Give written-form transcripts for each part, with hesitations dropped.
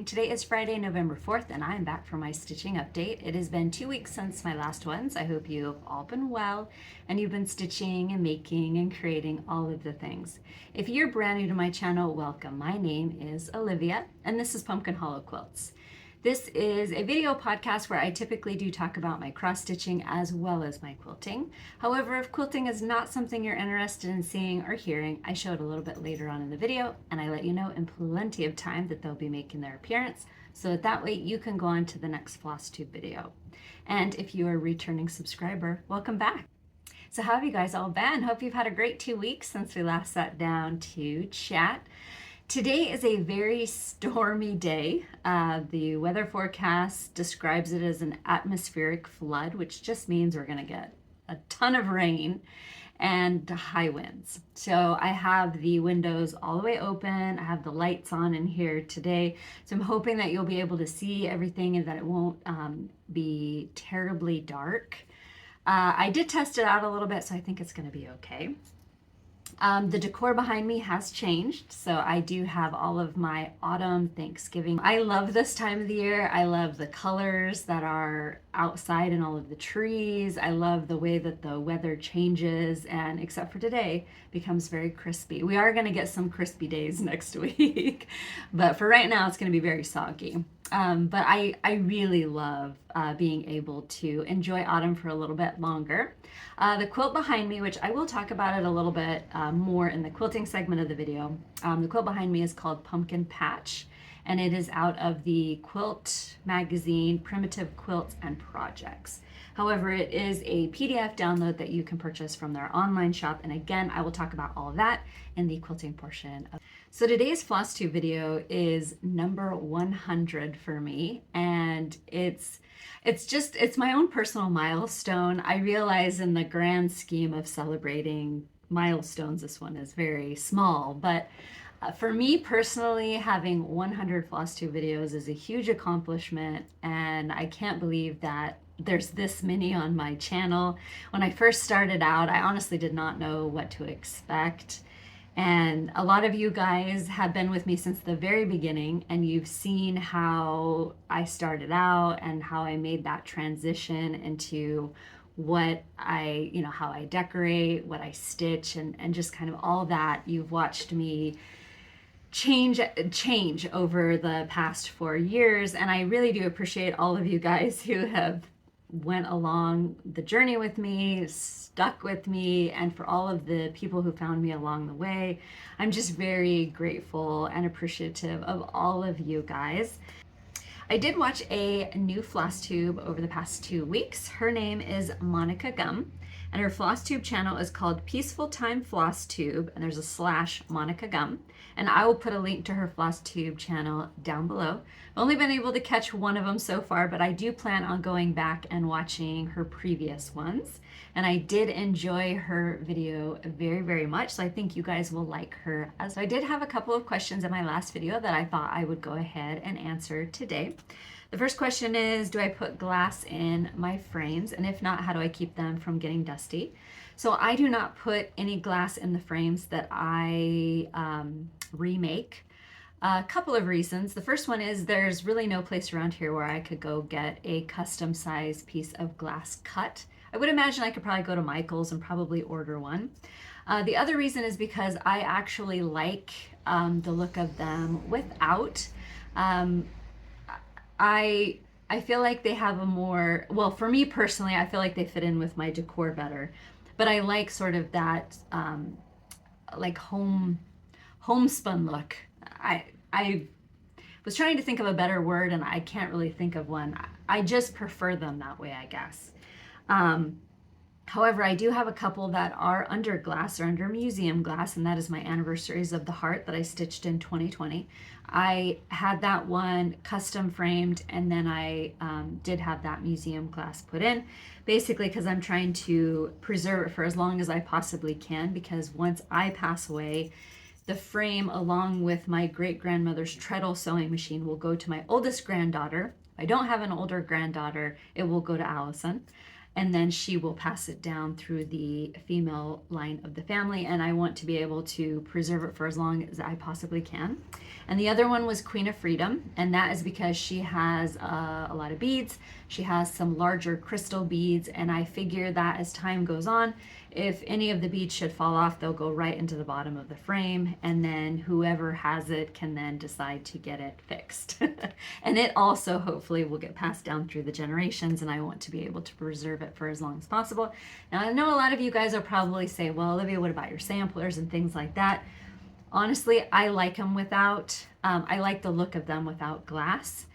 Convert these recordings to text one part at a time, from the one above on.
Today is Friday, November 4th, and I'm back for my stitching update. It has been 2 weeks since my last ones. I hope you've all been well and you've been stitching and making and creating all of the things. If you're brand new to my channel, welcome. My name is Olivia, and this is Pumpkin Hollow Quilts. This is a video podcast where I typically do talk about my cross stitching as well as my quilting. However, if quilting is not something you're interested in seeing or hearing, I show it a little bit later on in the video, and I let you know in plenty of time that they'll be making their appearance, so that way you can go on to the next Flosstube video. And if you are a returning subscriber, welcome back. So how have you guys all been? Hope you've had a great 2 weeks since we last sat down to chat. Today is a very stormy day. The weather forecast describes it as an atmospheric flood, which just means we're going to get a ton of rain and high winds. So I have the windows all the way open. I have the lights on in here today. So I'm hoping that you'll be able to see everything and that it won't be terribly dark. I did test it out a little bit, so I think it's going to be okay. The decor behind me has changed, so I do have all of my autumn Thanksgiving. I love this time of the year. I love the colors that are outside and all of the trees. I love the way that the weather changes, and except for today, becomes very crispy. We are going to get some crispy days next week, but for right now, it's going to be very soggy. But I really love being able to enjoy autumn for a little bit longer. The quilt behind me, which I will talk about it a little bit more in the quilting segment of the video, the quilt behind me is called Pumpkin Patch, and it is out of the quilt magazine, Primitive Quilts and Projects. However, it is a PDF download that you can purchase from their online shop, and again, I will talk about all of that in the quilting portion. So today's Flosstube video is number 100 for me, and it's my own personal milestone. I realize in the grand scheme of celebrating milestones, this one is very small, but for me personally, having 100 Flosstube videos is a huge accomplishment, and I can't believe that there's this many on my channel. When I first started out, I honestly did not know what to expect. And a lot of you guys have been with me since the very beginning, and you've seen how I started out and how I made that transition into what how I decorate, what I stitch, and just kind of all that. You've watched me change over the past 4 years, and I really do appreciate all of you guys who have went along the journey with me, stuck with me, and for all of the people who found me along the way. I'm just very grateful and appreciative of all of you guys. I did watch a new Flosstube over the past 2 weeks. Her name is Monica Gum, and her Flosstube channel is called Peaceful Time Flosstube, and there's a / Monica Gum, and I will put a link to her Flosstube channel down below. I've only been able to catch one of them so far, but I do plan on going back and watching her previous ones, and I did enjoy her video very, very much, so I think you guys will like her. So I did have a couple of questions in my last video that I thought I would go ahead and answer today. The first question is, do I put glass in my frames? And if not, how do I keep them from getting dusty? So I do not put any glass in the frames that I remake. A couple of reasons. The first one is there's really no place around here where I could go get a custom size piece of glass cut. I would imagine I could probably go to Michael's and probably order one. The other reason is because I actually like the look of them without. I feel like they have a more, well, for me personally, I feel like they fit in with my decor better, but I like sort of that like homespun look. I was trying to think of a better word and I can't really think of one. I just prefer them that way, I guess. However, I do have a couple that are under glass or under museum glass, and that is my Anniversaries of the Heart that I stitched in 2020. I had that one custom framed, and then I did have that museum glass put in, basically because I'm trying to preserve it for as long as I possibly can, because once I pass away, the frame along with my great-grandmother's treadle sewing machine will go to my oldest granddaughter. If I don't have an older granddaughter, it will go to Allison. and then she will pass it down through the female line of the family, and I want to be able to preserve it for as long as I possibly can. And the other one was Queen of Freedom, and that is because she has a lot of beads. She has some larger crystal beads, and I figure that as time goes on, if any of the beads should fall off, they'll go right into the bottom of the frame, and then whoever has it can then decide to get it fixed. And it also hopefully will get passed down through the generations, and I want to be able to preserve it for as long as possible. Now, I know a lot of you guys will probably say, well, Olivia, what about your samplers and things like that? Honestly, I like them without, I like the look of them without glass.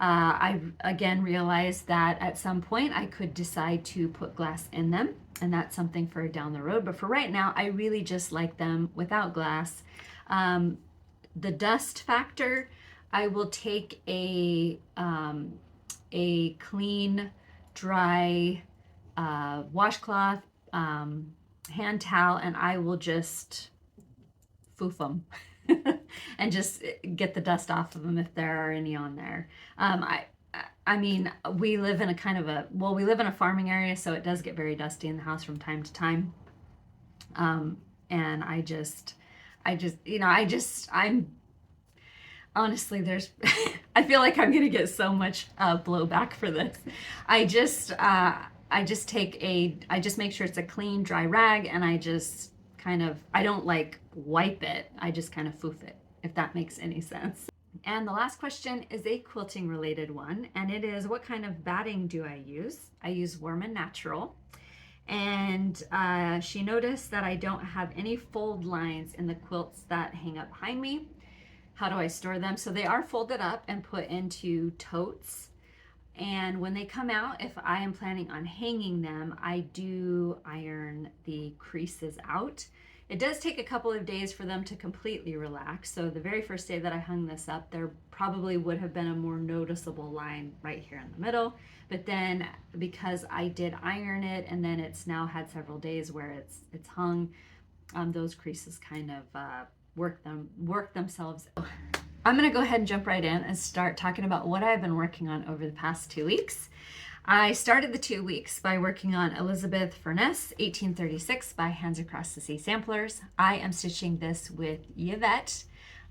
I again realized that at some point I could decide to put glass in them, and that's something for down the road. But for right now, I really just like them without glass. The dust factor, I will take a clean, dry washcloth, hand towel, and I will just foof them and just get the dust off of them if there are any on there. I mean, we live in a kind of a, well, we live in a farming area, so it does get very dusty in the house from time to time. And I'm honestly, I feel like I'm going to get so much blowback for this. I just make sure it's a clean, dry rag, and I don't like wipe it. I just kind of foof it, if that makes any sense. And the last question is a quilting related one, and it is, what kind of batting do I use? I use Warm and Natural. And she noticed that I don't have any fold lines in the quilts that hang up behind me. How do I store them? So they are folded up and put into totes. And when they come out, if I am planning on hanging them, I do iron the creases out. It does take a couple of days for them to completely relax. So the very first day that I hung this up, there probably would have been a more noticeable line right here in the middle. But then because I did iron it, and then it's now had several days where it's hung, those creases kind of work themselves. I'm going to go ahead and jump right in and start talking about what I've been working on over the past 2 weeks. I started the 2 weeks by working on Elizabeth Furniss 1836 by Hands Across the Sea Samplers. I am stitching this with Yvette.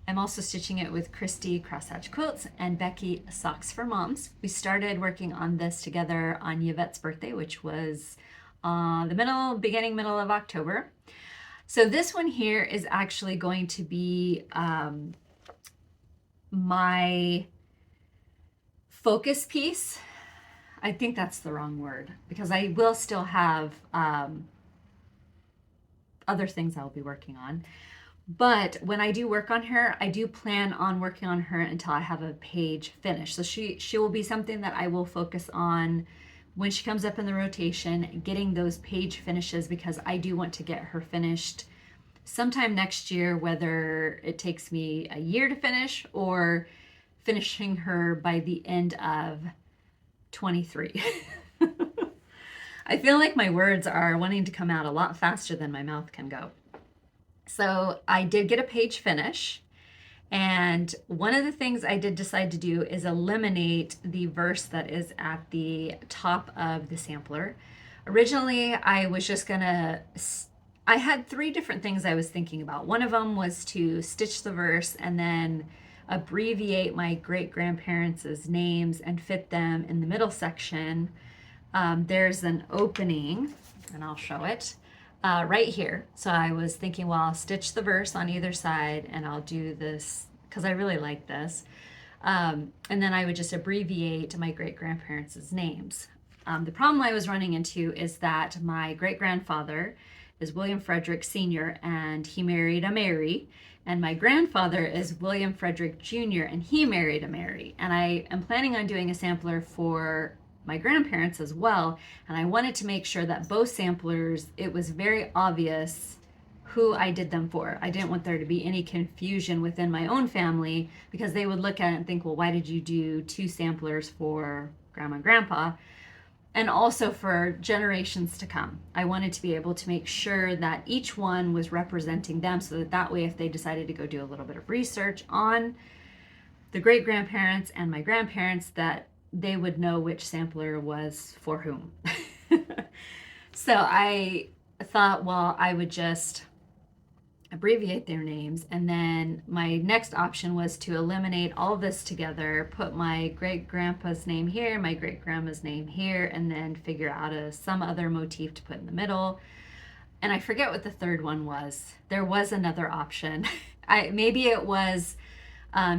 I'm also stitching it with Christy Crosshatch Quilts and Becky Socks for Moms. We started working on this together on Yvette's birthday, which was the beginning, middle of October. So this one here is actually going to be my focus piece. I think that's the wrong word, because I will still have other things I'll be working on. But when I do work on her, I do plan on working on her until I have a page finished. So she will be something that I will focus on when she comes up in the rotation, getting those page finishes, because I do want to get her finished sometime next year, whether it takes me a year to finish or finishing her by the end of 23. I feel like my words are wanting to come out a lot faster than my mouth can go. So I did get a page finish, and one of the things I did decide to do is eliminate the verse that is at the top of the sampler. Originally, I was just gonna, I had 3 different things I was thinking about. One of them was to stitch the verse and then abbreviate my great-grandparents' names and fit them in the middle section. There's an opening, and I'll show it right here. So I was thinking, well, I'll stitch the verse on either side, and I'll do this because I really like this. And then I would just abbreviate my great-grandparents' names. The problem I was running into is that my great-grandfather is William Frederick Sr., and he married a Mary. And my grandfather is William Frederick Jr., and he married a Mary. And I am planning on doing a sampler for my grandparents as well. And I wanted to make sure that both samplers, it was very obvious who I did them for. I didn't want there to be any confusion within my own family, because they would look at it and think, well, why did you do 2 samplers for Grandma and Grandpa? And also for generations to come. I wanted to be able to make sure that each one was representing them, so that way if they decided to go do a little bit of research on the great-grandparents and my grandparents, that they would know which sampler was for whom. So I thought, well, I would just abbreviate their names, and then my next option was to eliminate all this together, put my great grandpa's name here, my great grandma's name here, and then figure out some other motif to put in the middle. And I forget what the third one was. There was another option. Maybe it was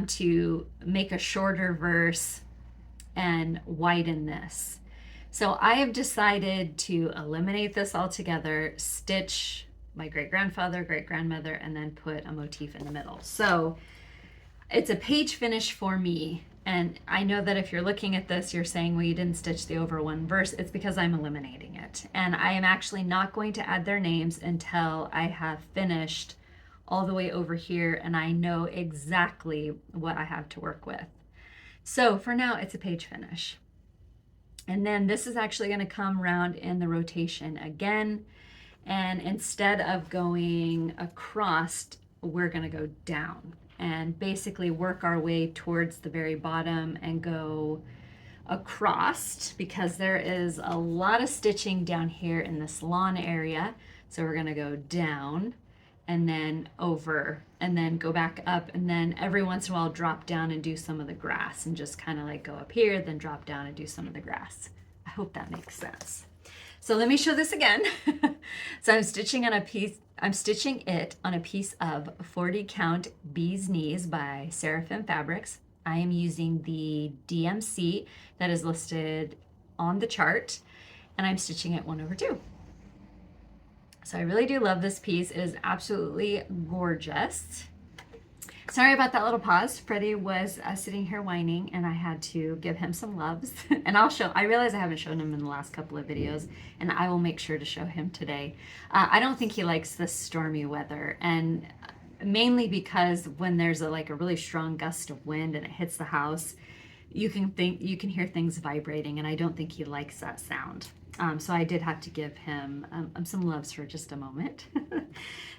to make a shorter verse and widen this. So I have decided to eliminate this altogether, stitch my great grandfather, great grandmother, and then put a motif in the middle. So it's a page finish for me. And I know that if you're looking at this, you're saying, well, you didn't stitch the over one verse. It's because I'm eliminating it. And I am actually not going to add their names until I have finished all the way over here and I know exactly what I have to work with. So for now, it's a page finish. And then this is actually going to come around in the rotation again. And instead of going across, we're going to go down and basically work our way towards the very bottom and go across, because there is a lot of stitching down here in this lawn area. So we're going to go down and then over and then go back up, and then every once in a while drop down and do some of the grass, and just kind of like go up here, then drop down and do some of the grass. I hope that makes sense. So let me show this again. So I'm stitching it on a piece of 40 count Bee's Knees by Seraphim Fabrics. I am using the DMC that is listed on the chart, and I'm stitching it 1/2. So I really do love this piece. It is absolutely gorgeous. Sorry about that little pause. Freddie was sitting here whining, and I had to give him some loves. And I realize I haven't shown him in the last couple of videos, and I will make sure to show him today. I don't think he likes this stormy weather, and mainly because when there's a really strong gust of wind and it hits the house, you can hear things vibrating, and I don't think he likes that sound. So I did have to give him some loves for just a moment.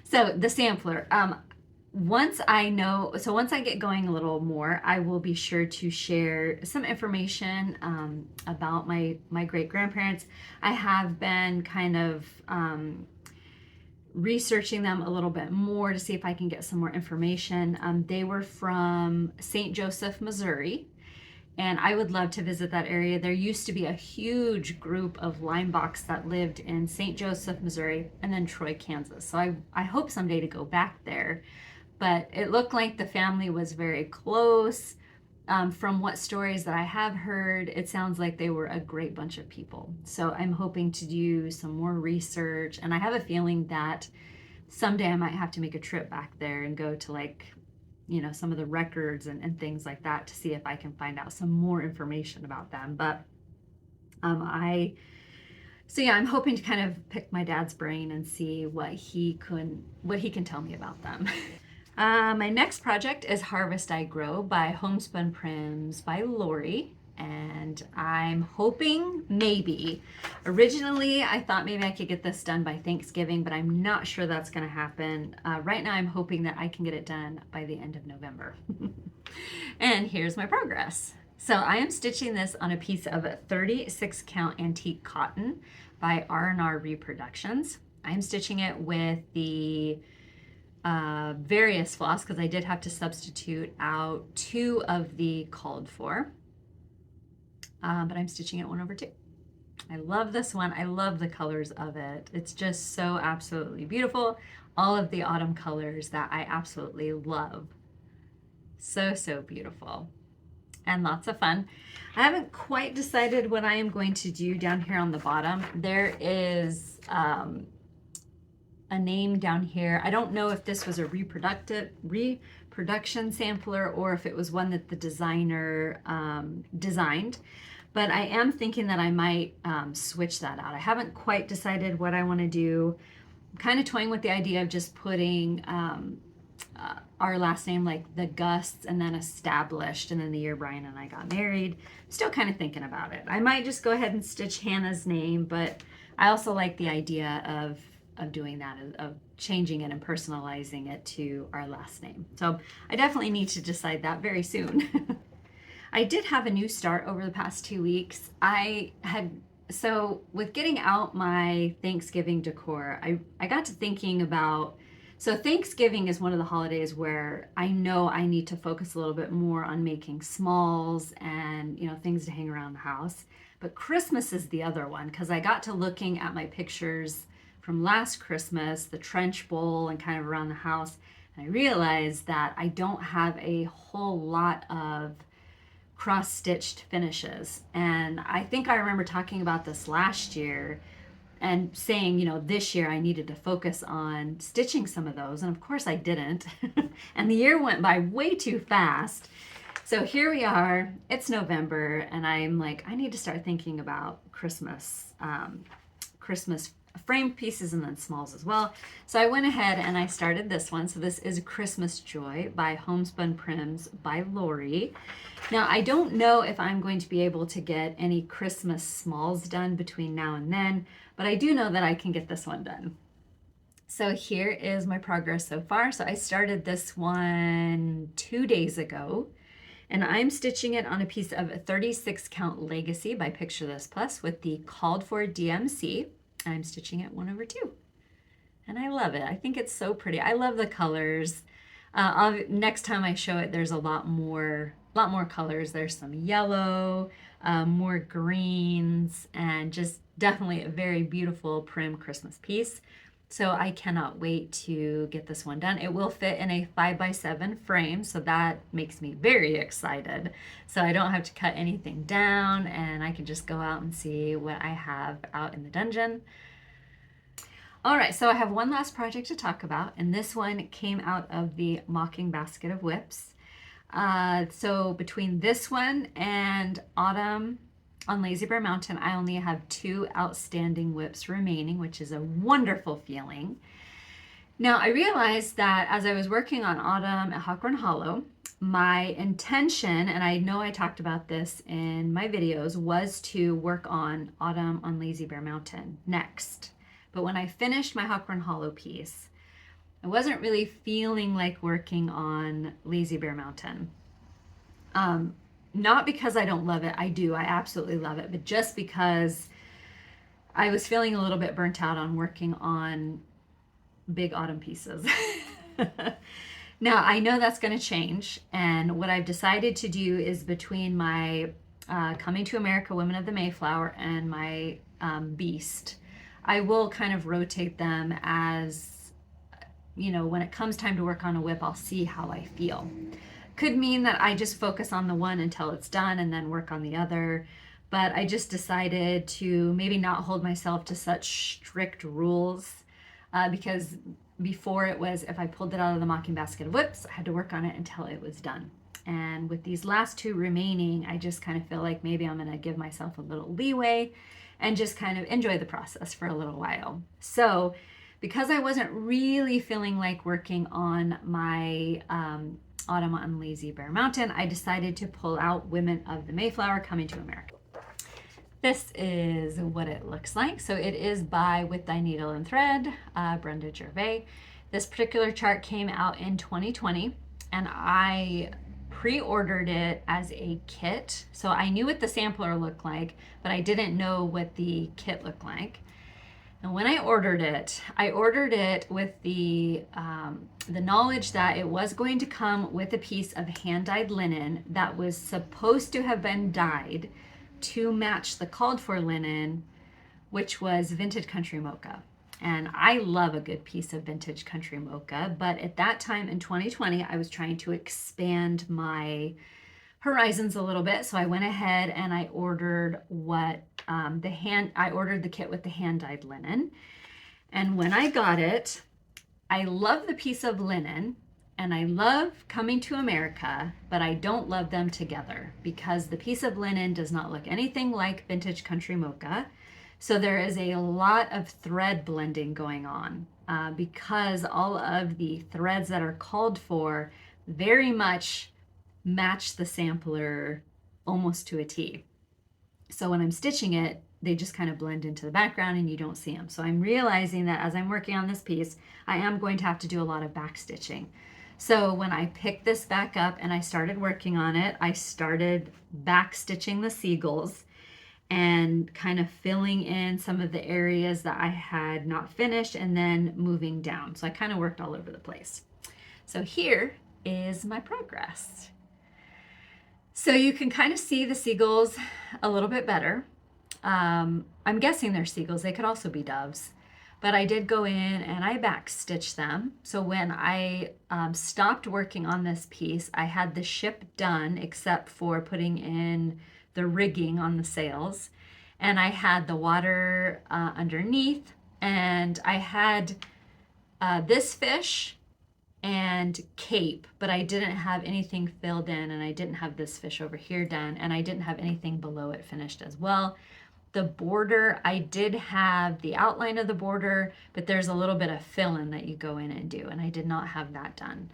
So the sampler. Once I get going a little more, I will be sure to share some information about my great grandparents. I have been kind of researching them a little bit more to see if I can get some more information. They were from St. Joseph, Missouri, and I would love to visit that area. There used to be a huge group of Limebachs that lived in St. Joseph, Missouri, and then Troy, Kansas. So I hope someday to go back there. But it looked like the family was very close. From what stories that I have heard, it sounds like they were a great bunch of people. So I'm hoping to do some more research, and I have a feeling that someday I might have to make a trip back there and go to some of the records and things like that to see if I can find out some more information about them. But I'm hoping to kind of pick my dad's brain and see what he can tell me about them. My next project is Harvest I Grow by Homespun Prims by Lori, and I'm hoping originally I thought maybe I could get this done by Thanksgiving, but I'm not sure that's going to happen. Right now I'm hoping that I can get it done by the end of November. And here's my progress. So I am stitching this on a piece of 36 count antique cotton by R&R Reproductions. I'm stitching it with the various floss, because I did have to substitute out 2 of the called for, but I'm stitching it 1/2. I love this one. I love the colors of it. It's just so absolutely beautiful. All of the autumn colors that I absolutely love. So beautiful and lots of fun. I haven't quite decided what I am going to do down here on the bottom. There is a name down here. I don't know if this was a reproduction sampler or if it was one that the designer designed, but I am thinking that I might switch that out. I haven't quite decided what I want to do. I'm kind of toying with the idea of just putting our last name, like the Gusts, and then established, and then the year Brian and I got married. Still kind of thinking about it. I might just go ahead and stitch Hannah's name, but I also like the idea of doing that, of changing it and personalizing it to our last name. So I definitely need to decide that very soon. I did have a new start over the past 2 weeks. I had So with getting out my Thanksgiving decor, I got to thinking about, so Thanksgiving is one of the holidays where I know I need to focus a little bit more on making smalls and, things to hang around the house. But Christmas is the other one because I got to looking at my pictures from last Christmas, the trench bowl and kind of around the house. And I realized that I don't have a whole lot of cross-stitched finishes. And I think I remember talking about this last year and saying, this year I needed to focus on stitching some of those. And of course I didn't. And the year went by way too fast. So here we are, it's November, and I'm like, I need to start thinking about Christmas frame pieces and then smalls as well. So I went ahead and I started this one. So this is Christmas Joy by Homespun Prims by Lori. Now I don't know if I'm going to be able to get any Christmas smalls done between now and then, but I do know that I can get this one done. So here is my progress so far. So I started this one 2 days ago, and I'm stitching it on a piece of 36 count Legacy by Picture This Plus with the called for DMC. I'm stitching it 1/2, and I love it. I think it's so pretty. I love the colors. Next time I show it, there's a lot more colors. There's some yellow, more greens, and just definitely a very beautiful prim Christmas piece. So I cannot wait to get this one done. It will fit in a 5x7 frame, so that makes me very excited. So I don't have to cut anything down, and I can just go out and see what I have out in the dungeon. All right, so I have one last project to talk about, and this one came out of the Mocking Basket of Whips. So between this one and Autumn on Lazy Bear Mountain, I only have 2 outstanding whips remaining, which is a wonderful feeling. Now, I realized that as I was working on Autumn at Hawthorne Hollow, my intention, and I know I talked about this in my videos, was to work on Autumn on Lazy Bear Mountain next. But when I finished my Hawthorne Hollow piece, I wasn't really feeling like working on Lazy Bear Mountain. Not because I don't love it. I do. I absolutely love it. But just because I was feeling a little bit burnt out on working on big Autumn pieces. Now, I know that's going to change. And what I've decided to do is between my Coming to America Women of the Mayflower and my Beast, I will kind of rotate them as, when it comes time to work on a whip, I'll see how I feel. Could mean that I just focus on the one until it's done and then work on the other. But I just decided to maybe not hold myself to such strict rules because before it was if I pulled it out of the Mocking Basket of Whips, I had to work on it until it was done. And with these last 2 remaining, I just kind of feel like maybe I'm going to give myself a little leeway and just kind of enjoy the process for a little while. So because I wasn't really feeling like working on my Autumn on Lazy Bear Mountain, I decided to pull out Women of the Mayflower Coming to America. This is what it looks like. So it is by With Thy Needle and Thread, Brenda Gervais. This particular chart came out in 2020, and I pre-ordered it as a kit. So I knew what the sampler looked like, but I didn't know what the kit looked like. And when I ordered it with the knowledge that it was going to come with a piece of hand-dyed linen that was supposed to have been dyed to match the called for linen, which was Vintage Country Mocha. And I love a good piece of Vintage Country Mocha, but at that time in 2020, I was trying to expand my horizons a little bit. So I went ahead and I ordered I ordered the kit with the hand-dyed linen. And when I got it, I love the piece of linen and I love Coming to America, but I don't love them together because the piece of linen does not look anything like Vintage Country Mocha. So there is a lot of thread blending going on because all of the threads that are called for very much match the sampler almost to a T. So when I'm stitching it, they just kind of blend into the background and you don't see them. So I'm realizing that as I'm working on this piece, I am going to have to do a lot of back stitching. So when I picked this back up and I started working on it, I started back stitching the seagulls. and kind of filling in some of the areas that I had not finished and then moving down. So I kind of worked all over the place. So here is my progress. So you can kind of see the seagulls a little bit better. I'm guessing they're seagulls. They could also be doves. But I did go in and I backstitched them. So when I stopped working on this piece, I had the ship done except for putting in the rigging on the sails. And I had the water underneath. And I had this fish and cape, but I didn't have anything filled in, and I didn't have this fish over here done, and I didn't have anything below it finished as well. The border, I did have the outline of the border, but there's a little bit of fill-in that you go in and do, and I did not have that done.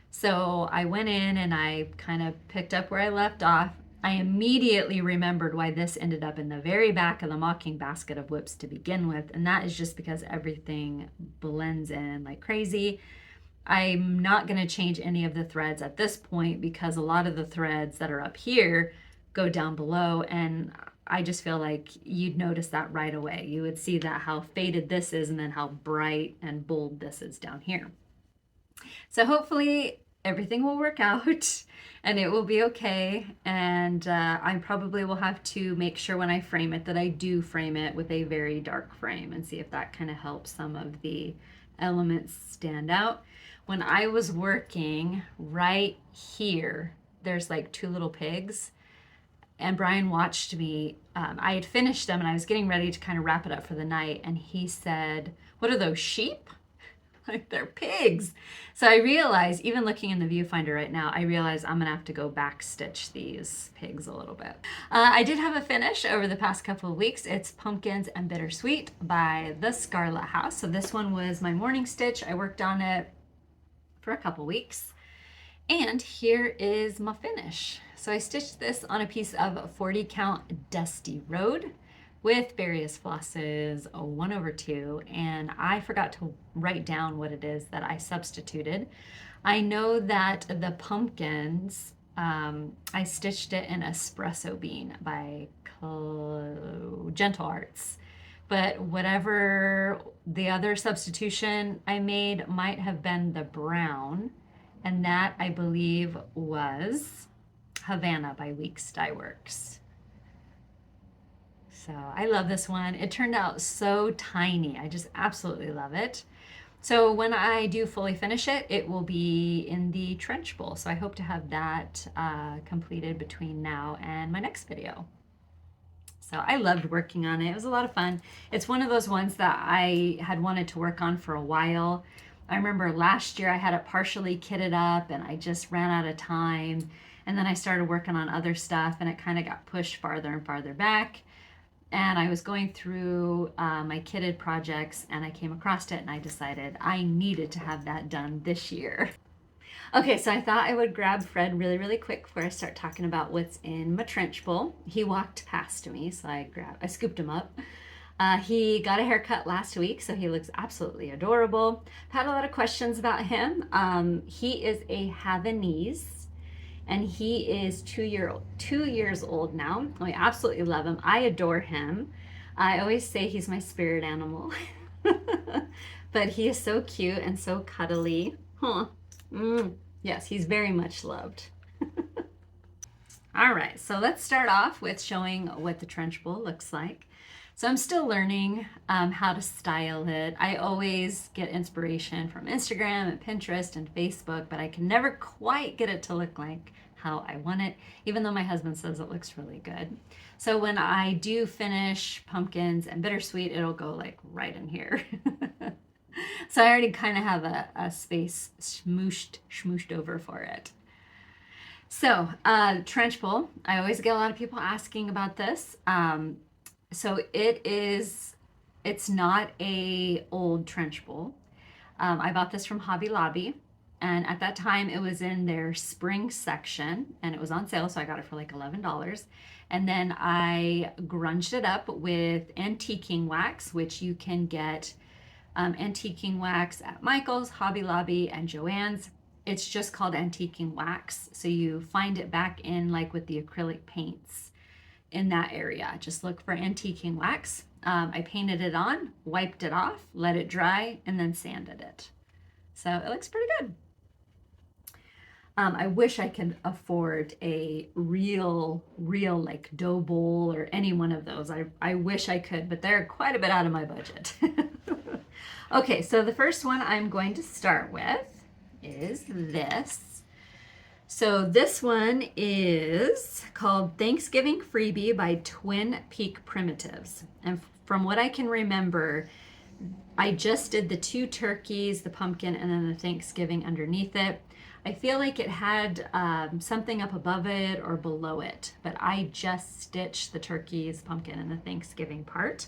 So I went in and I kind of picked up where I left off. I immediately remembered why this ended up in the very back of the mocking basket of whips to begin with, and that is just because everything blends in like crazy. I'm not going to change any of the threads at this point because a lot of the threads that are up here go down below, and I just feel like you'd notice that right away. You would see that how faded this is and then how bright and bold this is down here. So hopefully everything will work out and it will be okay. And I probably will have to make sure when I frame it that I do frame it with a very dark frame and see if that kind of helps some of the elements stand out. When I was working right here, there's like two little pigs, and Brian watched me. I had finished them and I was getting ready to kind of wrap it up for the night, and he said, "What are those, sheep?" Like, they're pigs. So I realized, even looking in the viewfinder right now, I realized I'm gonna have to go back stitch these pigs a little bit. I did have a finish over the past couple of weeks. It's Pumpkins and Bittersweet by the Scarlett House. So this one was my morning stitch. I worked on it for a couple weeks. And here is my finish. So I stitched this on a piece of 40 count Dusty Road with various flosses, 1/2, and I forgot to write down what it is that I substituted. I know that the pumpkins, I stitched it in Espresso Bean by Gentle Arts. But whatever the other substitution I made might have been the brown, and that I believe was Havana by Weeks Dye Works. So I love this one. It turned out so tiny. I just absolutely love it. So when I do fully finish it, it will be in the trench bowl. So I hope to have that completed between now and my next video. So I loved working on it. It was a lot of fun. It's one of those ones that I had wanted to work on for a while. I remember last year I had it partially kitted up and I just ran out of time. And then I started working on other stuff and it kind of got pushed farther and farther back. And I was going through my kitted projects and I came across it and I decided I needed to have that done this year. Okay, so I thought I would grab Fred really, really quick before I start talking about what's in my trench bowl. He walked past me, so I scooped him up. He got a haircut last week, so he looks absolutely adorable. I've had a lot of questions about him. He is a Havanese, and he is 2 years old now. I absolutely love him. I adore him. I always say he's my spirit animal. But he is so cute and so cuddly. Huh. Yes, he's very much loved. All right, so let's start off with showing what the trench bowl looks like. So I'm still learning how to style it. I always get inspiration from Instagram and Pinterest and Facebook, but I can never quite get it to look like how I want it, even though my husband says it looks really good. So when I do finish Pumpkins and Bittersweet, it'll go like right in here. So I already kind of have a space smooshed over for it. So trench bowl, I always get a lot of people asking about this. So it's not a old trench bowl. I bought this from Hobby Lobby, and at that time it was in their spring section and it was on sale, so I got it for like $11. And then I grunged it up with antiquing wax, which you can get antiquing wax at Michael's, Hobby Lobby, and Joann's. It's just called antiquing wax. So you find it back in like with the acrylic paints. in that area. Just look for antiquing wax. I painted it on, wiped it off, let it dry, and then sanded it. So it looks pretty good. I wish I could afford a real like dough bowl or any one of those. I wish I could, but they're quite a bit out of my budget. Okay, so the first one I'm going to start with is this. So this one is called Thanksgiving Freebie by Twin Peak Primitives. And from what I can remember, I just did the 2 turkeys, the pumpkin, and then the Thanksgiving underneath it. I feel like it had something up above it or below it, but I just stitched the turkeys, pumpkin, and the Thanksgiving part.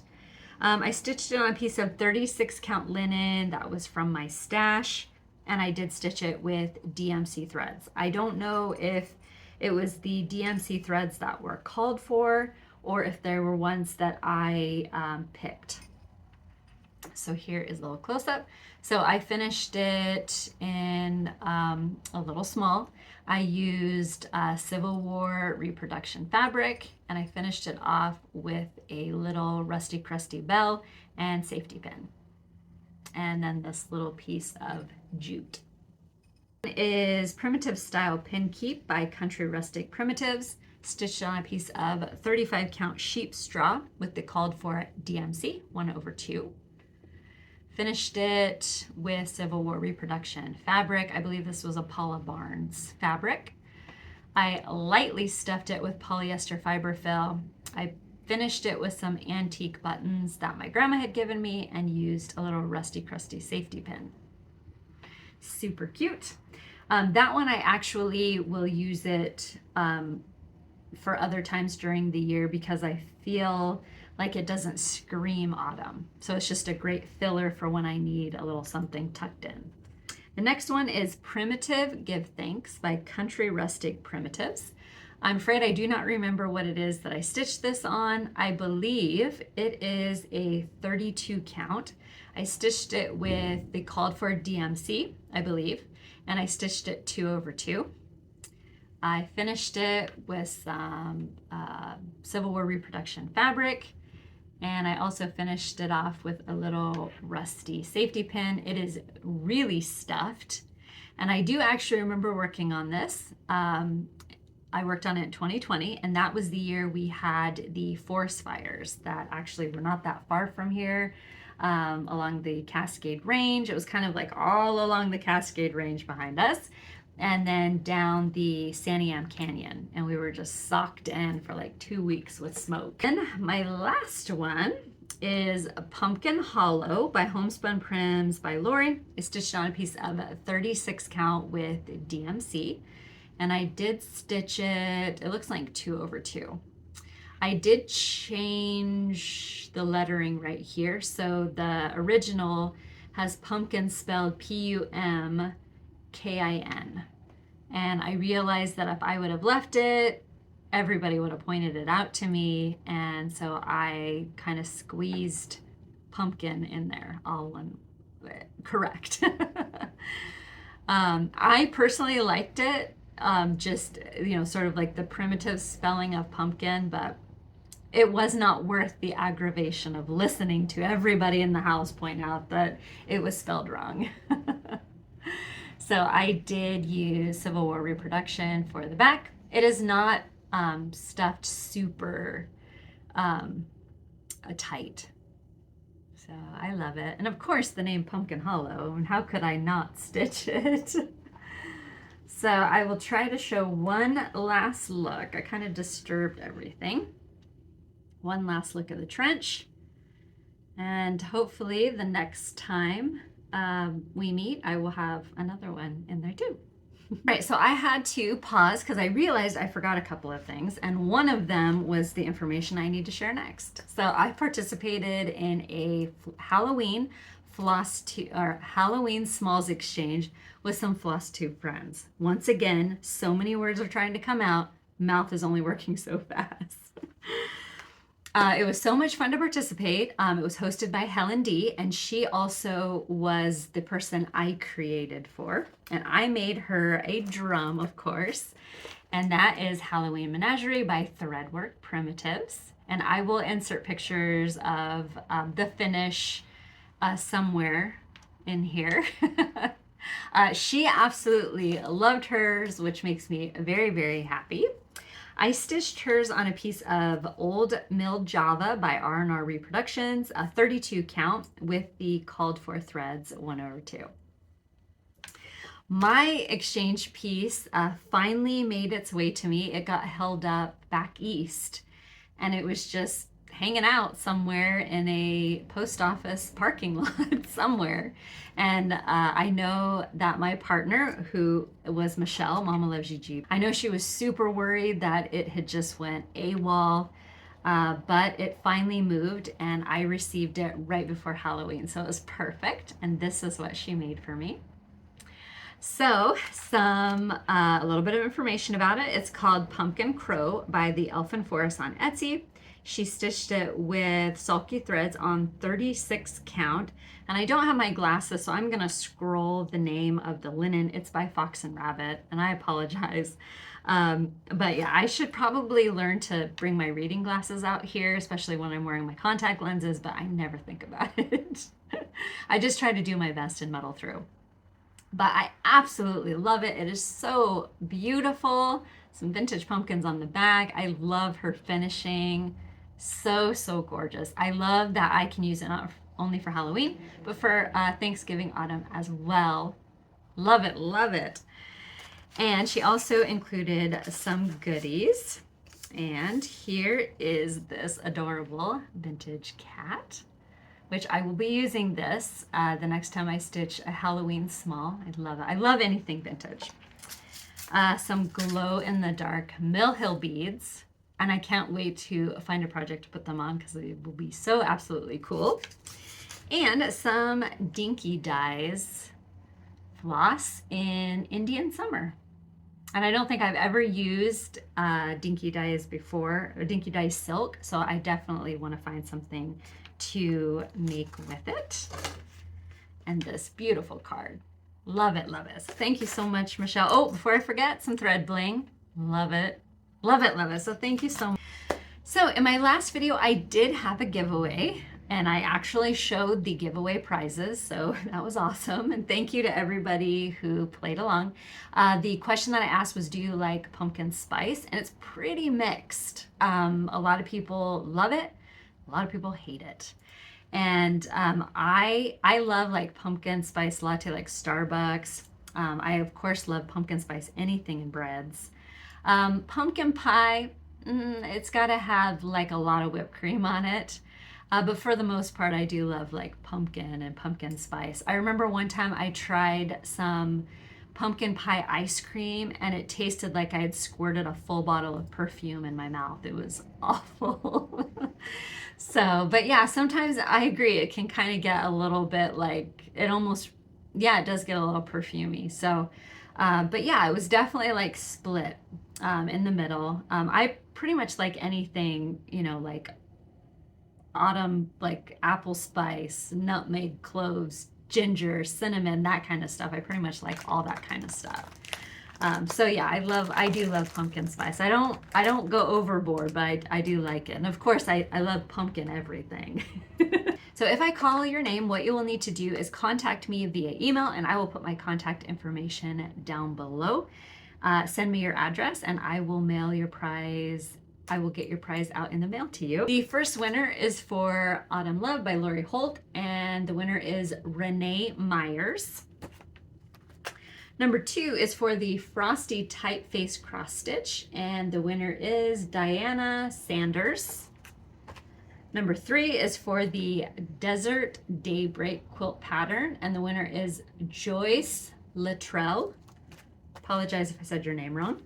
I stitched it on a piece of 36 count linen that was from my stash, and I did stitch it with DMC threads. I don't know if it was the DMC threads that were called for or if there were ones that I picked. So here is a little close-up. So I finished it in a little small. I used Civil War reproduction fabric, and I finished it off with a little rusty crusty bell and safety pin. And then this little piece of jute. It is Primitive Style Pin Keep by Country Rustic Primitives, stitched on a piece of 35 count sheep straw with the called for DMC 1/2. Finished it with Civil War reproduction fabric. I believe this was a Paula Barnes fabric. I lightly stuffed it with polyester fiber fill. I finished it with some antique buttons that my grandma had given me and used a little rusty crusty safety pin. Super cute. That one I actually will use it for other times during the year because I feel like it doesn't scream autumn. So it's just a great filler for when I need a little something tucked in. The next one is Primitive Give Thanks by Country Rustic Primitives. I'm afraid I do not remember what it is that I stitched this on. I believe it is a 32 count. I stitched it with the called for DMC, I believe, and I stitched it 2/2. I finished it with some Civil War reproduction fabric, and I also finished it off with a little rusty safety pin. It is really stuffed, and I do actually remember working on this. I worked on it in 2020, and that was the year we had the forest fires that actually were not that far from here, along the Cascade Range. It was kind of like all along the Cascade Range behind us, and then down the Santiam Canyon, and we were just socked in for like 2 weeks with smoke. And my last one is a Pumpkin Hollow by Homespun Prims by Lori. It's stitched on a piece of 36 count with DMC, and I did stitch it, it looks like 2/2. I did change the lettering right here. So the original has pumpkin spelled P-U-M-K-I-N. And I realized that if I would have left it, everybody would have pointed it out to me. And so I kind of squeezed pumpkin in there, all one correct. I personally liked it, just, you know, sort of like the primitive spelling of pumpkin, but it was not worth the aggravation of listening to everybody in the house point out that it was spelled wrong. So I did use Civil War reproduction for the back. It is not stuffed super tight. So I love it. And of course the name Pumpkin Hollow, and how could I not stitch it? So I will try to show one last look. I kind of disturbed everything. One last look at the trench. And hopefully the next time we meet, I will have another one in there too. Right, so I had to pause because I realized I forgot a couple of things, and one of them was the information I need to share next. So I participated in a Halloween Halloween Smalls exchange with some Flosstube friends. Once again, so many words are trying to come out, mouth is only working so fast. It was so much fun to participate. It was hosted by Helen D, and she also was the person I created for. And I made her a drum, of course. and that is Halloween Menagerie by Threadwork Primitives. And I will insert pictures of the finish somewhere in here. She absolutely loved hers, which makes me very, very happy. I stitched hers on a piece of old milled Java by R&R Reproductions, a 32 count with the called for threads 1/2. My exchange piece finally made its way to me. It got held up back east, and it was just hanging out somewhere in a post office parking lot somewhere. And I know that my partner, who was Michelle, Mama Loves Gigi, I know she was super worried that it had just went AWOL, but it finally moved and I received it right before Halloween. So it was perfect. And this is what she made for me. So a little bit of information about it. It's called Pumpkin Crow by the Elfin Forest on Etsy. She stitched it with sulky threads on 36 count. And I don't have my glasses, so I'm gonna scroll the name of the linen. It's by Fox and Rabbit, and I apologize. But yeah, I should probably learn to bring my reading glasses out here, especially when I'm wearing my contact lenses, but I never think about it. I just try to do my best and muddle through. But I absolutely love it. It is so beautiful. Some vintage pumpkins on the back. I love her finishing. So, so gorgeous. I love that I can use it not only for Halloween, but for Thanksgiving autumn as well. Love it, love it. And she also included some goodies. And here is this adorable vintage cat, which I will be using this the next time I stitch a Halloween small. I love it. I love anything vintage. Some glow-in-the-dark Mill Hill beads. And I can't wait to find a project to put them on because they will be so absolutely cool. And some Dinky Dyes floss in Indian Summer. And I don't think I've ever used Dinky Dyes before, or Dinky Dyes silk, so I definitely want to find something to make with it. And this beautiful card. Love it, love it. So thank you so much, Michelle. Oh, before I forget, some thread bling. Love it. Love it, love it. So thank you so much. So in my last video, I did have a giveaway and I actually showed the giveaway prizes. So that was awesome. And thank you to everybody who played along. The question that I asked was, do you like pumpkin spice? And it's pretty mixed. A lot of people love it. A lot of people hate it. And I love like pumpkin spice latte, like Starbucks. I of course love pumpkin spice anything in breads. Pumpkin pie, it's got to have like a lot of whipped cream on it. But for the most part, I do love like pumpkin and pumpkin spice. I remember one time I tried some pumpkin pie ice cream and it tasted like I had squirted a full bottle of perfume in my mouth. It was awful. So, but yeah, sometimes I agree. It can kind of get a little bit like, it almost, yeah, it does get a little perfumey. So, but yeah, it was definitely like split in the middle. I pretty much like anything, you know, like autumn, like apple spice, nutmeg, cloves, ginger, cinnamon, that kind of stuff. I pretty much like all that kind of stuff. So yeah, I do love pumpkin spice. I don't go overboard, but I do like it. And of course, I love pumpkin everything. So if I call your name, what you will need to do is contact me via email, and I will put my contact information down below. Send me your address and I will mail your prize. I will get your prize out in the mail to you. The first winner is for Autumn Love by Lori Holt, and the winner is Renee Myers. Number 2 is for the Frosty Typeface Cross Stitch, and the winner is Diana Sanders. Number 3 is for the Desert Daybreak Quilt Pattern, and the winner is Joyce Littrell. Apologize if I said your name wrong.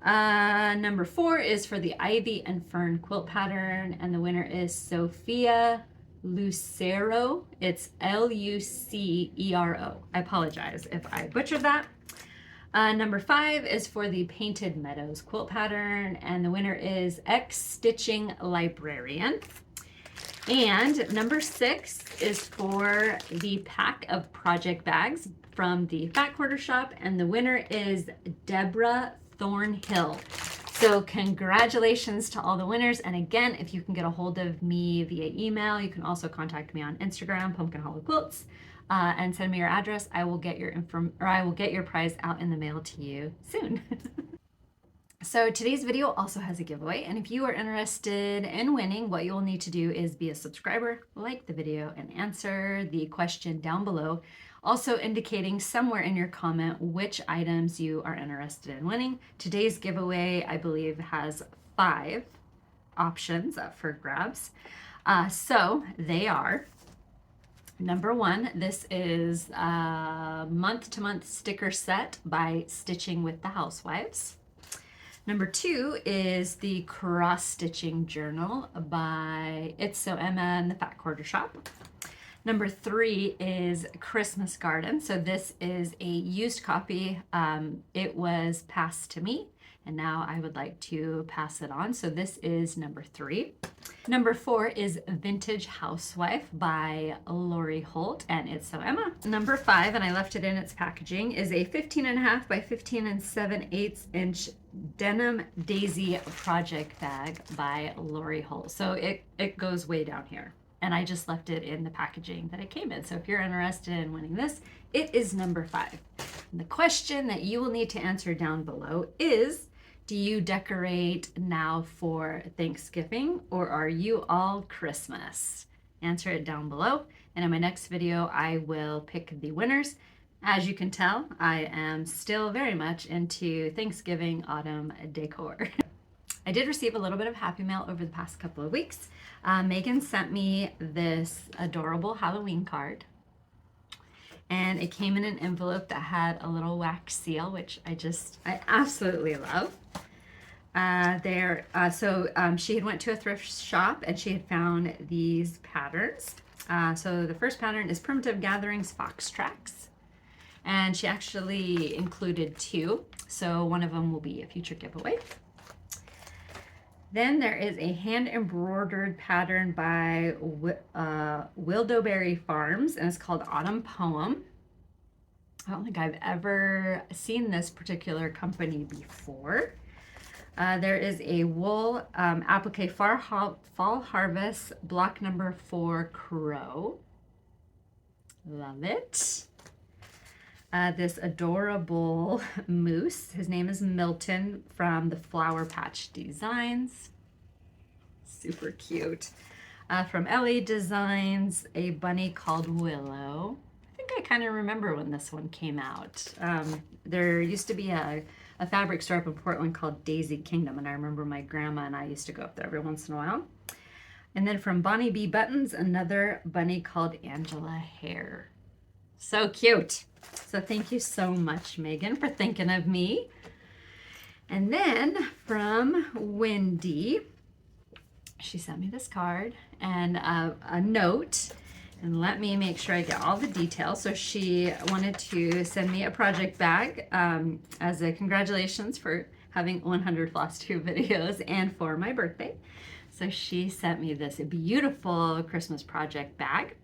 Number 4 is for the Ivy and Fern Quilt Pattern, and the winner is Sophia Lucero. It's Lucero. I apologize if I butchered that. Number 5 is for the Painted Meadows Quilt Pattern, and the winner is X Stitching Librarian. And number 6 is for the pack of project bags from the Fat Quarter Shop, and the winner is Deborah Thornhill. So congratulations to all the winners. And again, if you can get a hold of me via email, you can also contact me on Instagram, Pumpkin Hollow Quilts, and send me your address. I will get your prize out in the mail to you soon. So today's video also has a giveaway, and if you are interested in winning, what you will need to do is be a subscriber, like the video, and answer the question down below, also indicating somewhere in your comment which items you are interested in winning. Today's giveaway, I believe, has 5 options up for grabs. So they are: number 1, this is a month-to-month sticker set by Stitching with the Housewives. Number 2 is the cross stitching journal by It's So Emma and the Fat Quarter Shop. Number 3 is Christmas Garden. So this is a used copy. It was passed to me, and now I would like to pass it on. So this is number 3. Number 4 is Vintage Housewife by Lori Holt and It's So Emma. Number 5, and I left it in its packaging, is a 15.5 by 15 7/8 inch denim daisy project bag by Lori Holt. So it goes way down here, and I just left it in the packaging that it came in. So if you're interested in winning this, it is number 5. And the question that you will need to answer down below is, do you decorate now for Thanksgiving, or are you all Christmas? Answer it down below, and in my next video I will pick the winners. As you can tell, I am still very much into Thanksgiving autumn decor. I did receive a little bit of happy mail over the past couple of weeks. Megan sent me this adorable Halloween card, and it came in an envelope that had a little wax seal, which I absolutely love. She had went to a thrift shop and she had found these patterns. So the first pattern is Primitive Gatherings Fox Tracks, and she actually included 2. So one of them will be a future giveaway. Then there is a hand embroidered pattern by Wildowberry Farms, and it's called Autumn Poem. I don't think I've ever seen this particular company before. There is a wool applique fall harvest block number 4 crow. Love it. This adorable moose. His name is Milton from the Flower Patch Designs. Super cute. From Ellie Designs, a bunny called Willow. I think I kind of remember when this one came out. There used to be a fabric store up in Portland called Daisy Kingdom, and I remember my grandma and I used to go up there every once in a while. And then from Bonnie B Buttons, another bunny called Angela Hare. So cute. So thank you so much, Megan, for thinking of me. And then from Wendy, she sent me this card and a note. And let me make sure I get all the details. So she wanted to send me a project bag as a congratulations for having 100 Flosstube videos and for my birthday. So she sent me this beautiful Christmas project bag.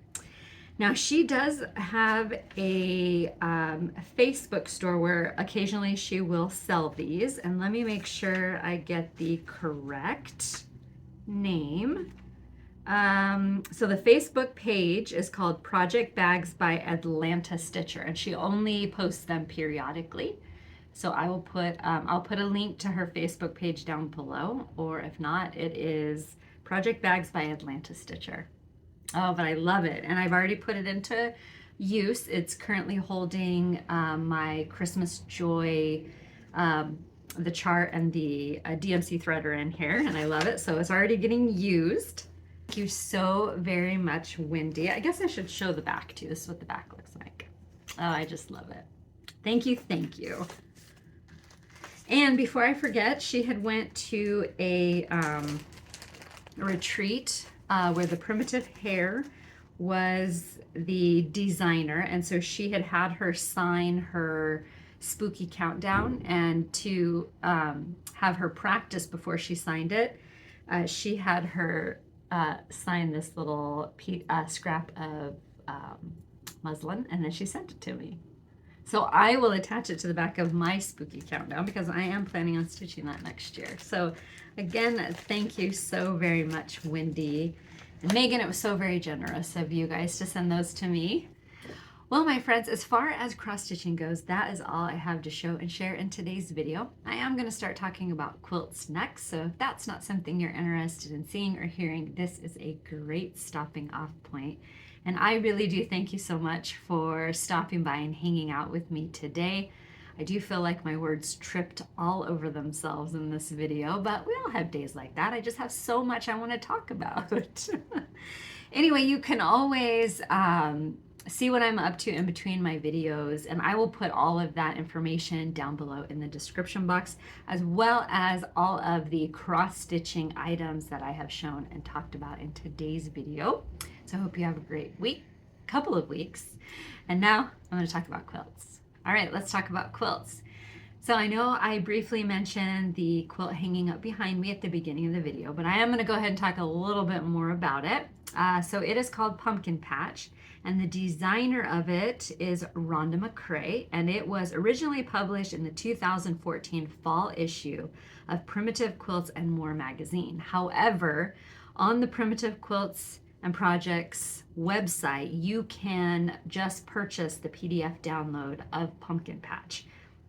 Now she does have a Facebook store where occasionally she will sell these. And let me make sure I get the correct name. So the Facebook page is called Project Bags by Atlanta Stitcher, and she only posts them periodically. So I will put, I'll put a link to her Facebook page down below, or if not, it is Project Bags by Atlanta Stitcher. Oh, but I love it, and I've already put it into use. It's currently holding my Christmas Joy, the chart and the DMC thread are in here, and I love it. So it's already getting used. Thank you so very much, Wendy. I guess I should show the back too. This is what the back looks like. Oh, I just love it. Thank you, thank you. And before I forget, she had went to a retreat where the Primitive Hare was the designer, and so she had her sign her spooky countdown, and to have her practice before she signed it, she had her sign this little scrap of muslin, and then she sent it to me. So I will attach it to the back of my spooky countdown because I am planning on stitching that next year. So again, thank you so very much, Wendy. And Megan, it was so very generous of you guys to send those to me. Well, my friends, as far as cross stitching goes, that is all I have to show and share in today's video. I am going to start talking about quilts next, so if that's not something you're interested in seeing or hearing, this is a great stopping off point. And I really do thank you so much for stopping by and hanging out with me today. I do feel like my words tripped all over themselves in this video, but we all have days like that. I just have so much I want to talk about. Anyway, you can always see what I'm up to in between my videos, and I will put all of that information down below in the description box, as well as all of the cross-stitching items that I have shown and talked about in today's video. So I hope you have a great week, couple of weeks. And now I'm going to talk about quilts. All right, let's talk about quilts. So I know I briefly mentioned the quilt hanging up behind me at the beginning of the video, but I am going to go ahead and talk a little bit more about it. So it is called Pumpkin Patch, and the designer of it is Rhonda McCrae, and it was originally published in the 2014 fall issue of Primitive Quilts and More magazine. However, on the Primitive Quilts and Projects website, you can just purchase the PDF download of Pumpkin Patch,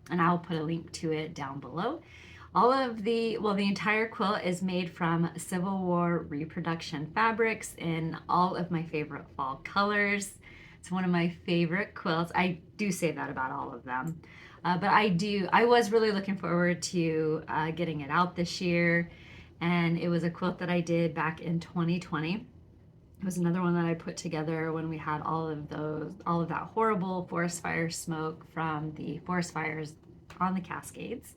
and I'll put a link to it down below. All of the entire quilt is made from Civil War reproduction fabrics in all of my favorite fall colors. It's one of my favorite quilts. I do say that about all of them. But I was really looking forward to getting it out this year. And it was a quilt that I did back in 2020. It was another one that I put together when we had all of that horrible forest fire smoke from the forest fires on the Cascades.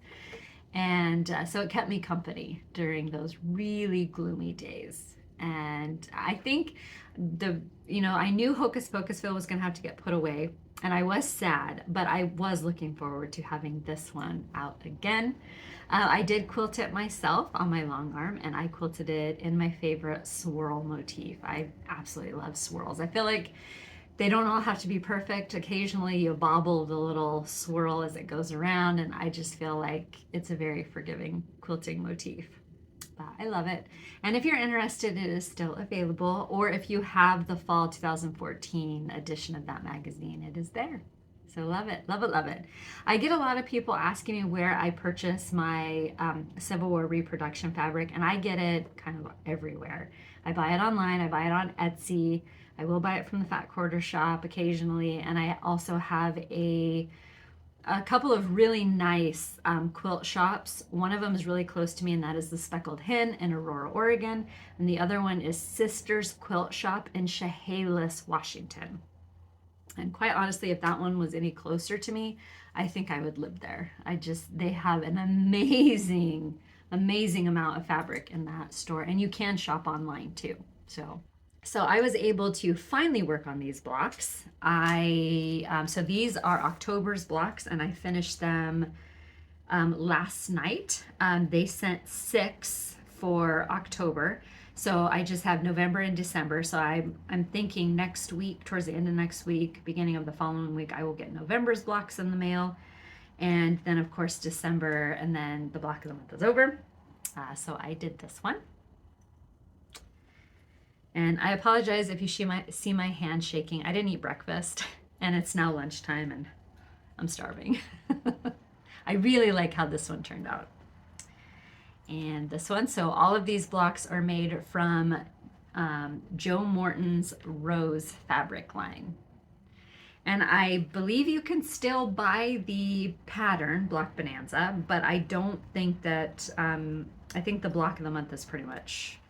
And so it kept me company during those really gloomy days. And I think I knew Hocus Pocusville was going to have to get put away, and I was sad, but I was looking forward to having this one out again. I did quilt it myself on my long arm, and I quilted it in my favorite swirl motif. I absolutely love swirls. I feel like they don't all have to be perfect. Occasionally you bobble the little swirl as it goes around, and I just feel like it's a very forgiving quilting motif. But I love it. And if you're interested, it is still available. Or if you have the fall 2014 edition of that magazine, it is there. So love it, love it, love it. I get a lot of people asking me where I purchase my Civil War reproduction fabric, and I get it kind of everywhere. I buy it online, I buy it on Etsy. I will buy it from the Fat Quarter Shop occasionally, and I also have a couple of really nice quilt shops. One of them is really close to me, and that is the Speckled Hen in Aurora, Oregon, and the other one is Sisters Quilt Shop in Chehalis, Washington. And quite honestly, if that one was any closer to me, I think I would live there. They have an amazing amount of fabric in that store, and you can shop online too. So I was able to finally work on these blocks. So these are October's blocks, and I finished them last night. They sent 6 for October. So I just have November and December. So I'm thinking next week, towards the end of next week, beginning of the following week, I will get November's blocks in the mail. And then of course December, and then the block of the month is over. So I did this one. And I apologize if you see my hand shaking. I didn't eat breakfast, and it's now lunchtime, and I'm starving. I really like how this one turned out. And this one, so all of these blocks are made from Joe Morton's Rose fabric line. And I believe you can still buy the pattern, Block Bonanza, but I don't think that, I think the block of the month is pretty much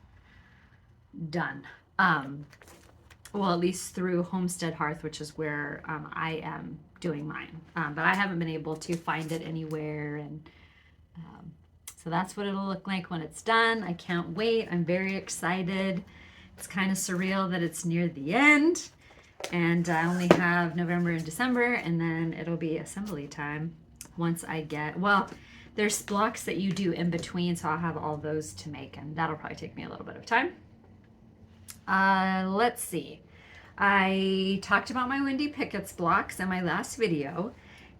done. Well, at least through Homestead Hearth, which is where I am doing mine. But I haven't been able to find it anywhere, and so that's what it'll look like when it's done. I can't wait. I'm very excited. It's kind of surreal that it's near the end, and I only have November and December, and then it'll be assembly time once I get, well, there's blocks that you do in between, so I'll have all those to make, and that'll probably take me a little bit of time. Let's see. I talked about my Wendy Pickets blocks in my last video,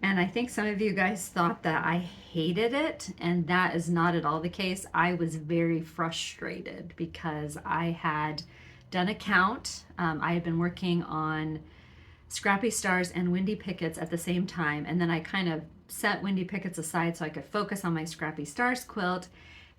And I think some of you guys thought that I hated it, and that is not at all the case. I was very frustrated because I had done a count. I had been working on Scrappy Stars and Windy Pickets at the same time, and then I kind of set Windy Pickets aside so I could focus on my Scrappy Stars quilt.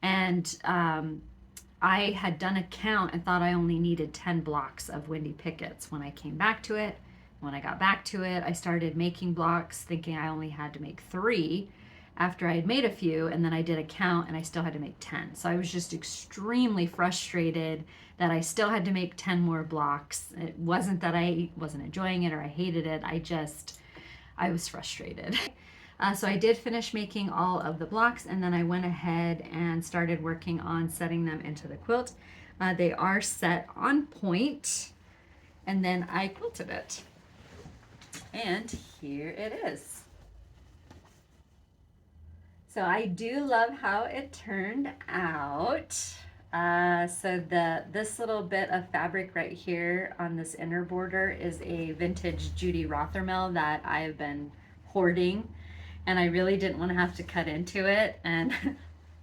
And I had done a count and thought I only needed 10 blocks of Windy Pickets. When I came back to it, when I got back to it, I started making blocks thinking I only had to make 3 after I had made a few, and then I did a count and I still had to make 10. So I was just extremely frustrated that I still had to make 10 more blocks. It wasn't that I wasn't enjoying it or I hated it. I was frustrated. So I did finish making all of the blocks, and then I went ahead and started working on setting them into the quilt. They are set on point, and then I quilted it. And here it is. So I do love how it turned out. So this little bit of fabric right here on this inner border is a vintage Judy Rothermel that I've been hoarding, and I really didn't want to have to cut into it.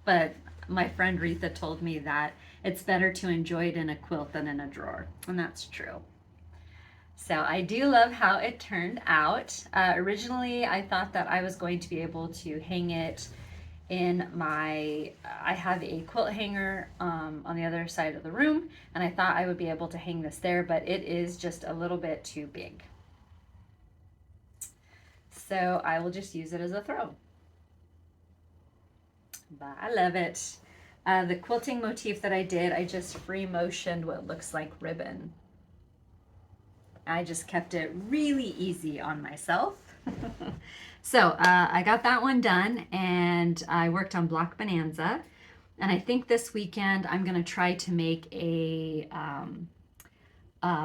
But my friend Retha told me that it's better to enjoy it in a quilt than in a drawer, and that's true. So I do love how it turned out. Originally, I thought that I was going to be able to hang it in I have a quilt hanger on the other side of the room, and I thought I would be able to hang this there, but it is just a little bit too big. So I will just use it as a throw. But I love it. The quilting motif that I did, I just free motioned what looks like ribbon. I just kept it really easy on myself. So I got that one done, and I worked on Block Bonanza. And I think this weekend I'm going to try to make a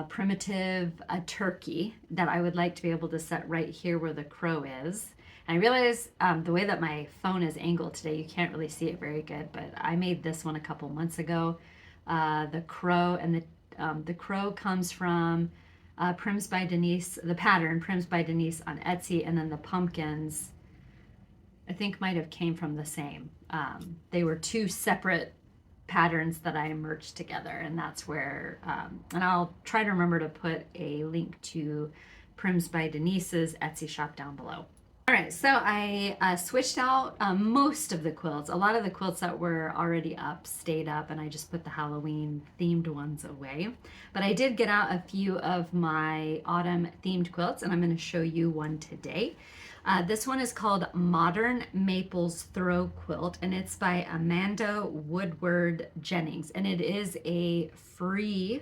primitive turkey that I would like to be able to set right here where the crow is. And I realize the way that my phone is angled today, you can't really see it very good, but I made this one a couple months ago. The crow and the crow comes from Prims by Denise, the pattern Prims by Denise on Etsy, and then the pumpkins I think might have came from the same. They were 2 separate patterns that I merged together, and that's where, and I'll try to remember to put a link to Prims by Denise's Etsy shop down below. All right, so I switched out most of the quilts. A lot of the quilts that were already up stayed up, and I just put the Halloween themed ones away. But I did get out a few of my autumn themed quilts, and I'm going to show you one today. This one is called Modern Maples Throw Quilt, and it's by Amanda Woodward Jennings, and it is a free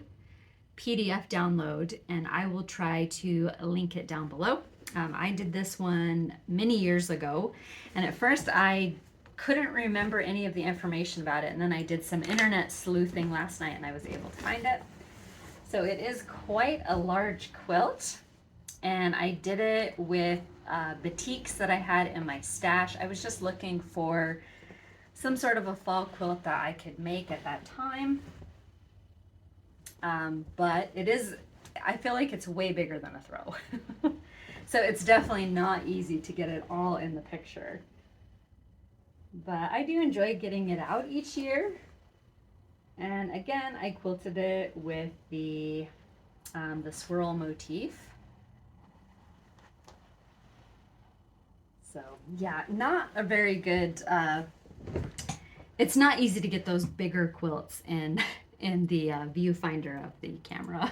PDF download, and I will try to link it down below. I did this one many years ago, and at first I couldn't remember any of the information about it, and then I did some internet sleuthing last night and I was able to find it. So it is quite a large quilt, and I did it with batiks that I had in my stash. I was just looking for some sort of a fall quilt that I could make at that time, but it is, I feel like it's way bigger than a throw. So it's definitely not easy to get it all in the picture. But I do enjoy getting it out each year. And again, I quilted it with the swirl motif. So yeah, not a very good, it's not easy to get those bigger quilts in the viewfinder of the camera.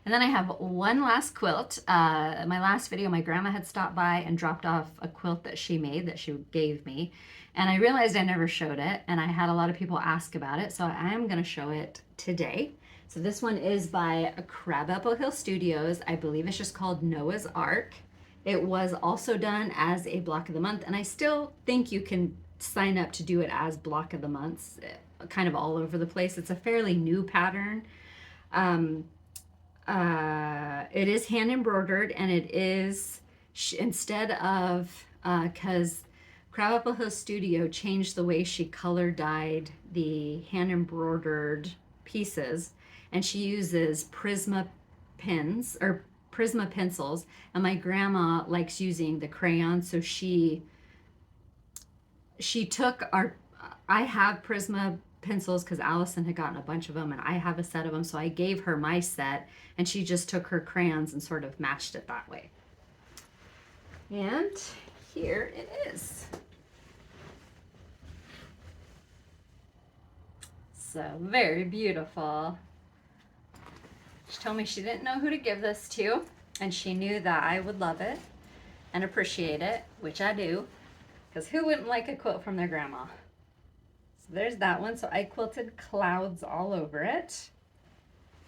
And then I have one last quilt. My last video, my grandma had stopped by and dropped off a quilt that she made, that she gave me. And I realized I never showed it, and I had a lot of people ask about it, so I am gonna show it today. So this one is by Crabapple Hill Studios. I believe it's just called Noah's Ark. It was also done as a block of the month, and I still think you can sign up to do it as block of the months, kind of all over the place. It's a fairly new pattern. It is hand embroidered, and it is, instead of, because Crabapple Hill Studio changed the way she color dyed the hand embroidered pieces, and she uses Prisma pins, or Prisma pencils, and my grandma likes using the crayons, so she took I have Prisma pencils because Allison had gotten a bunch of them, and I have a set of them, so I gave her my set, and she just took her crayons and sort of matched it that way. And here it is. So very beautiful. She told me she didn't know who to give this to, and she knew that I would love it and appreciate it, which I do, because who wouldn't like a quilt from their grandma? So there's that one. So I quilted clouds all over it.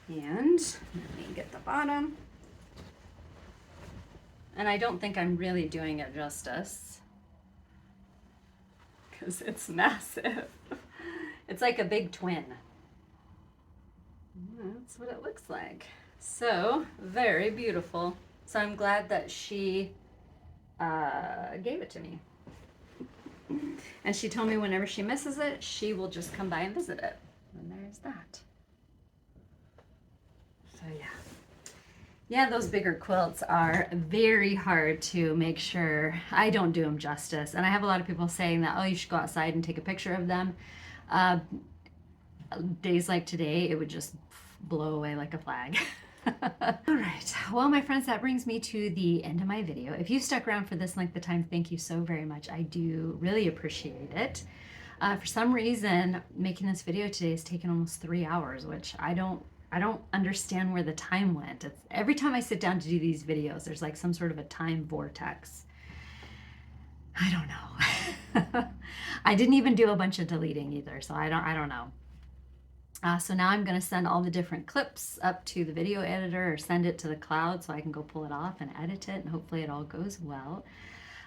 And let me get the bottom. And I don't think I'm really doing it justice, because it's massive. It's like a big twin. That's what it looks like. So very beautiful. So I'm glad that she gave it to me. And she told me whenever she misses it, she will just come by and visit it. And there's that. So yeah. Yeah, those bigger quilts are very hard to make sure. I don't do them justice. And I have a lot of people saying that, oh, you should go outside and take a picture of them. Days like today, it would just blow away like a flag. All right, well, my friends, that brings me to the end of my video. If you stuck around for this length of time, thank you so very much. I do really appreciate it. For some reason, making this video today has taken almost 3 hours, which I don't understand where the time went. It's, every time I sit down to do these videos, there's like some sort of a time vortex. I don't know. I didn't even do a bunch of deleting either, so I don't know. So now I'm going to send all the different clips up to the video editor, or send it to the cloud so I can go pull it off and edit it, and hopefully it all goes well.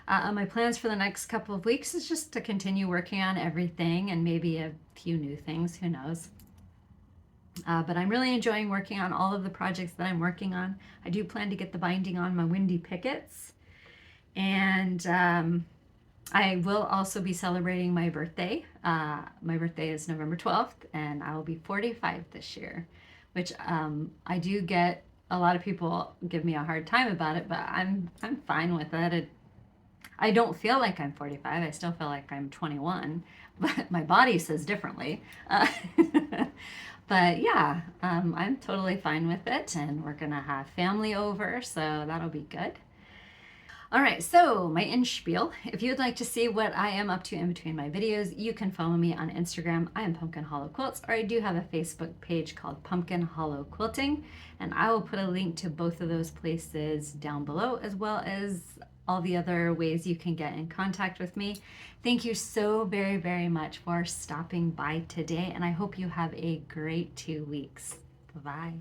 My plans for the next couple of weeks is just to continue working on everything, and maybe a few new things, who knows. But I'm really enjoying working on all of the projects that I'm working on. I do plan to get the binding on my windy pickets, and I will also be celebrating my birthday. My birthday is November 12th, and I will be 45 this year, which I do get a lot of people give me a hard time about it, but I'm fine with it. I don't feel like I'm 45. I still feel like I'm 21, but my body says differently. But yeah, I'm totally fine with it, and we're gonna have family over, so that'll be good. All right, so my end spiel. If you'd like to see what I am up to in between my videos, you can follow me on Instagram. I am Pumpkin Hollow Quilts, or I do have a Facebook page called Pumpkin Hollow Quilting, and I will put a link to both of those places down below, as well as all the other ways you can get in contact with me. Thank you so very, very much for stopping by today, and I hope you have a great 2 weeks. Bye-bye.